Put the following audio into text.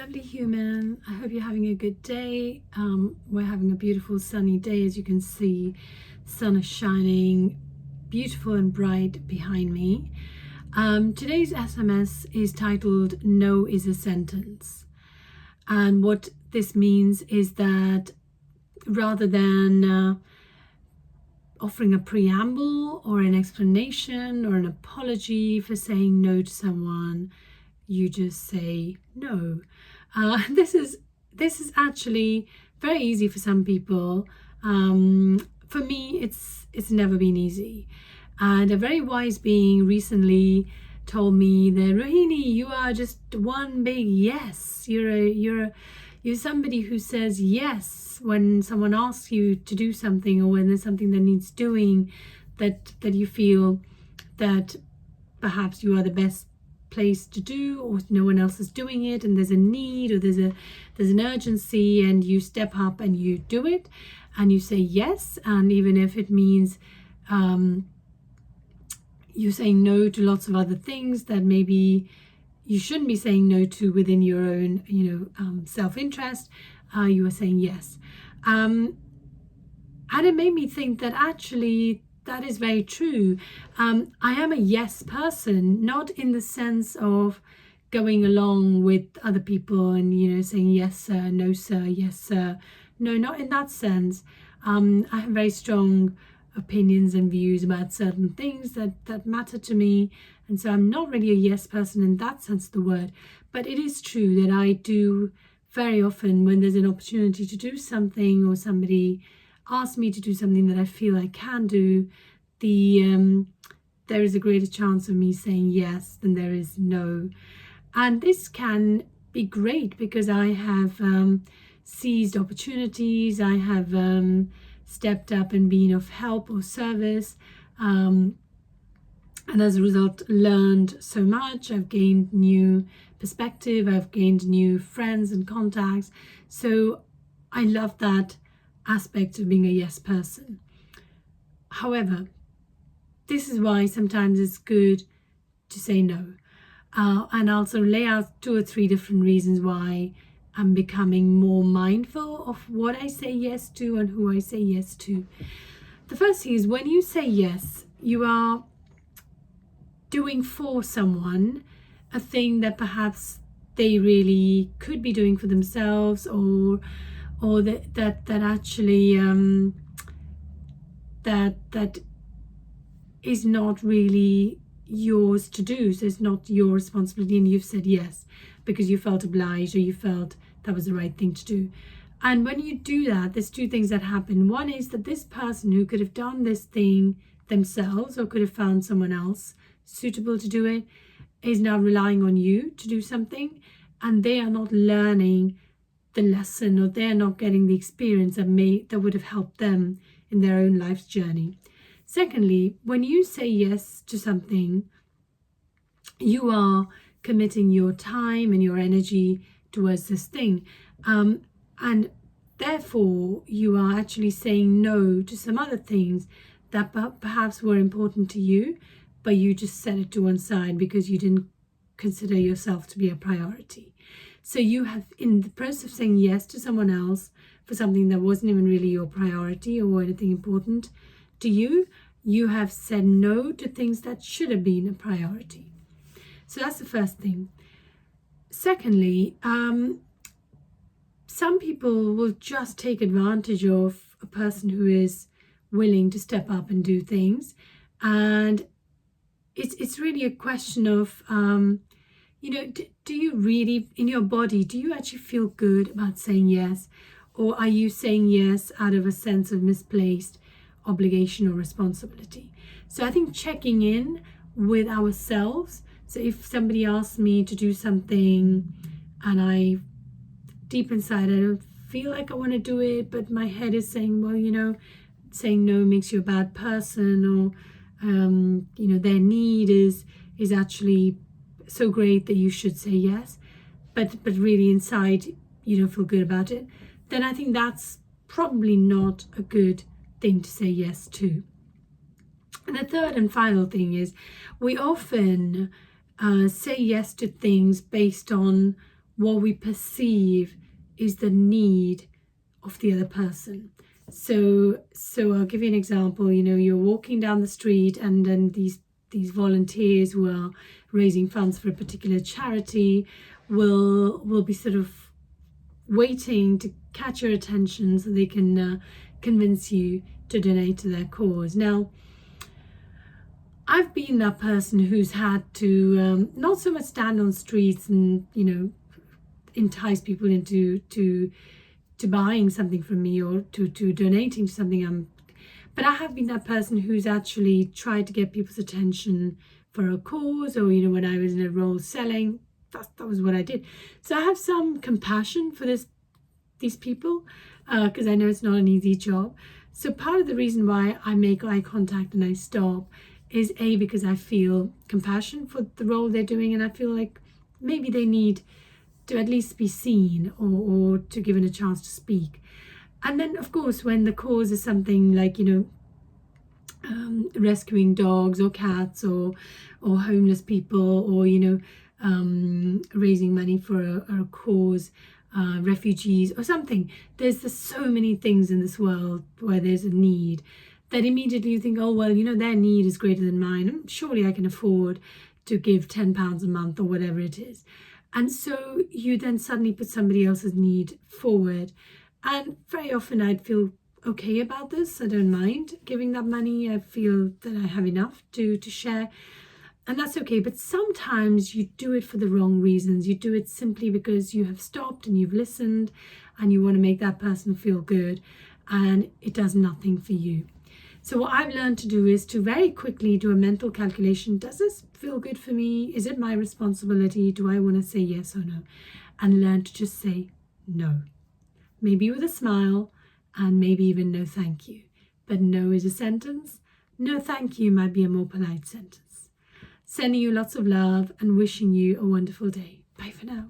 lovely human. I hope you're having a good day. We're having a beautiful sunny day. As you can see, the sun is shining beautiful and bright behind me. Today's SMS is titled "No is a sentence." And what this means is that rather than offering a preamble or an explanation or an apology for saying no to someone, you just say no. This is actually very easy for some people. For me, it's never been easy. And a very wise being recently told me that, Rohini, you are just one big yes. You're somebody who says yes when someone asks you to do something, or when there's something that needs doing, that you feel that perhaps you are the best place to do, or no one else is doing it, and there's a need, or there's an urgency, and you step up and you do it, and you say yes. And even if it means you saying no to lots of other things that maybe you shouldn't be saying no to within your own self-interest, you are saying yes. And it made me think that actually that is very true. I am a yes person, not in the sense of going along with other people and saying yes sir, no sir, yes sir. No, not in that sense. I have very strong opinions and views about certain things that matter to me, and so I'm not really a yes person in that sense of the word. But it is true that I do very often, when there's an opportunity to do something, or somebody asks me to do something that I feel I can do, there is a greater chance of me saying yes than there is no. And this can be great because I have seized opportunities. I have stepped up and been of help or service, and as a result learned so much. I've gained new perspective, I've gained new friends and contacts. So I love that aspect of being a yes person. However, this is why sometimes it's good to say no, and also lay out 2 or 3 different reasons why I'm becoming more mindful of what I say yes to and who I say yes to. The first thing is, when you say yes, you are doing for someone a thing that perhaps they really could be doing for themselves, or that actually that is not really yours to do. So it's not your responsibility, and you've said yes because you felt obliged, or you felt that was the right thing to do. And when you do that, there's 2 things that happen. One is that this person who could have done this thing themselves, or could have found someone else suitable to do it, is now relying on you to do something, and they are not learning the lesson, or they're not getting the experience that would have helped them in their own life's journey. Secondly, when you say yes to something, you are committing your time and your energy towards this thing, and therefore you are actually saying no to some other things that perhaps were important to you, but you just set it to one side because you didn't consider yourself to be a priority. So you have, in the process of saying yes to someone else for something that wasn't even really your priority or anything important to you, you have said no to things that should have been a priority. So that's the first thing. Secondly, some people will just take advantage of a person who is willing to step up and do things, and it's really a question of do you really, in your body, do you actually feel good about saying yes, or are you saying yes out of a sense of misplaced obligation or responsibility? So I think checking in with ourselves. So if somebody asks me to do something and I, deep inside, I don't feel like I want to do it, but my head is saying, well, saying no makes you a bad person, or their need is actually so great that you should say yes, but really inside you don't feel good about it, then I think that's probably not a good thing to say yes to. And the third and final thing is, we often say yes to things based on what we perceive is the need of the other person. So I'll give you an example. You know, you're walking down the street, and then these volunteers who are raising funds for a particular charity will be sort of waiting to catch your attention so they can convince you to donate to their cause. Now, I've been that person who's had to not so much stand on streets and, you know, entice people into to buying something from me or to donating to something. But I have been that person who's actually tried to get people's attention for a cause, or, you know, when I was in a role selling, that was what I did. So I have some compassion for these people, because I know it's not an easy job. So part of the reason why I make eye contact and I stop is because I feel compassion for the role they're doing, and I feel like maybe they need to at least be seen or to given a chance to speak. And then, of course, when the cause is something like, you know, rescuing dogs or cats or homeless people, or, you know, raising money for a cause, refugees or something, there's so many things in this world where there's a need that immediately you think, oh, well, you know, their need is greater than mine. Surely I can afford to give £10 a month or whatever it is. And so you then suddenly put somebody else's need forward. And very often I'd feel okay about this. I don't mind giving that money. I feel that I have enough to share. And that's okay. But sometimes you do it for the wrong reasons. You do it simply because you have stopped and you've listened and you want to make that person feel good, and it does nothing for you. So what I've learned to do is to very quickly do a mental calculation. Does this feel good for me? Is it my responsibility? Do I want to say yes or no? And learn to just say no. Maybe with a smile, and maybe even no thank you. But no is a sentence. No thank you might be a more polite sentence. Sending you lots of love and wishing you a wonderful day. Bye for now.